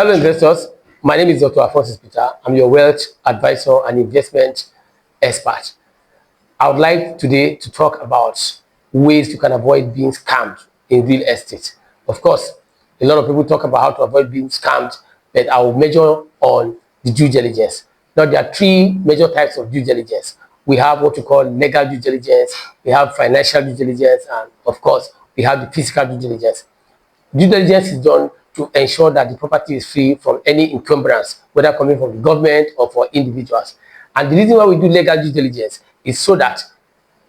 Hello investors, my name is Dr. Alphonsus Peter. I'm your wealth advisor and investment expert. I would like today to talk about ways you can avoid being scammed in real estate. Of course, a lot of people talk about how to avoid being scammed, but I will measure on the due diligence. Now, there are three major types of due diligence. We have what we call legal due diligence, we have financial due diligence, and of course, we have the physical due diligence. Due diligence is done to ensure that the property is free from any encumbrance, whether coming from the government or for individuals. And the reason why we do legal due diligence is so that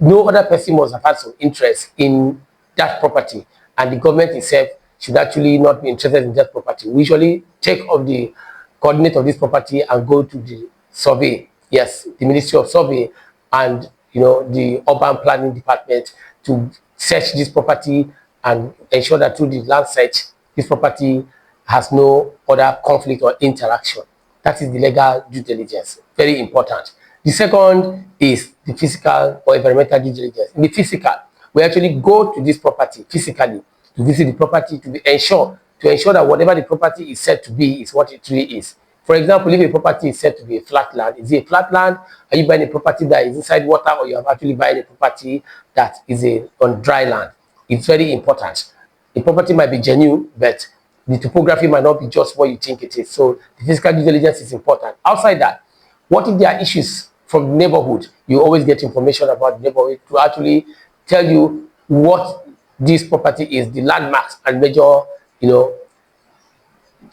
no other person must have had some interest in that property, and the government itself should actually not be interested in that property. We usually take off the coordinate of this property and go to the survey, yes, the Ministry of Survey and the urban planning department to search this property and ensure that through the land search this property has no other conflict or interaction. That is the legal due diligence, very important. The second is the physical or environmental due diligence. In the physical, we actually go to this property physically to visit the property to ensure that whatever the property is said to be is what it really is. For example, if a property is said to be a flat land, is it a flat land? Are you buying a property that is inside water, or you are actually buying a property that is on dry land? It's very important. The property might be genuine, but the topography might not be just what you think it is. So the physical due diligence is important. Outside that, what if there are issues from the neighborhood? You always get information about the neighborhood to actually tell you what this property is, the landmarks and major,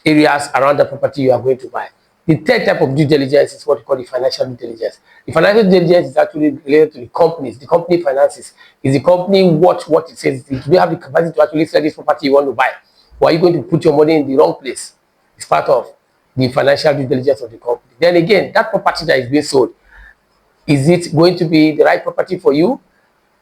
areas around the property you are going to buy. The third type of due diligence is what we call the financial due diligence. The financial due diligence is actually related to the companies. The company finances. Is the company what it says? Do you have the capacity to actually sell this property you want to buy? Or are you going to put your money in the wrong place? It's part of the financial due diligence of the company. Then again, that property that is being sold, is it going to be the right property for you?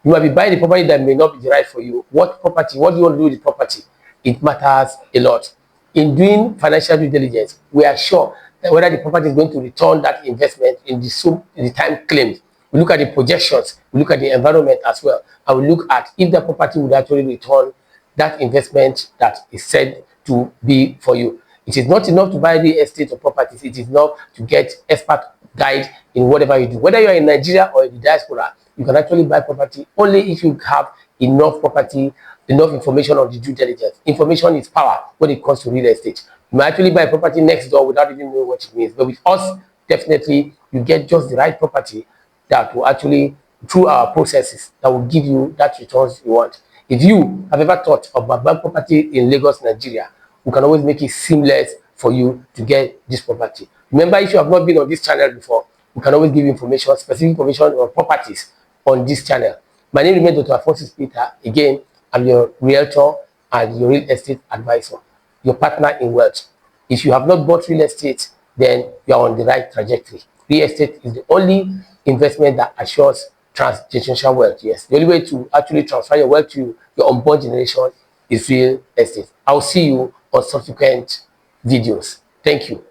You might be buying a property that may not be the right for you. What property? What do you want to do with the property? It matters a lot. In doing financial due diligence, we are sure that whether the property is going to return that investment in the time claimed. We look at the projections, we look at the environment as well, and we look at if the property would actually return that investment that is said to be for you. It is not enough to buy the estate or properties. It is enough to get expert guide in whatever you do. Whether you are in Nigeria or in the diaspora, you can actually buy property only if you have enough property, enough information on the due diligence. Information is power when it comes to real estate. You might actually buy a property next door without even knowing what it means. But with us, definitely, you get just the right property that will actually, through our processes, that will give you that returns you want. If you have ever thought of buying property in Lagos, Nigeria, we can always make it seamless for you to get this property. Remember, if you have not been on this channel before, we can always give you information, specific information on properties on this channel. My name is Dr. Alphonsus Peter. Again, I'm your realtor and your real estate advisor, your partner in wealth. If you have not bought real estate, then you are on the right trajectory. Real estate is the only investment that assures transgenerational wealth. Yes, the only way to actually transfer your wealth to your unborn generation is real estate. I'll see you on subsequent videos. Thank you.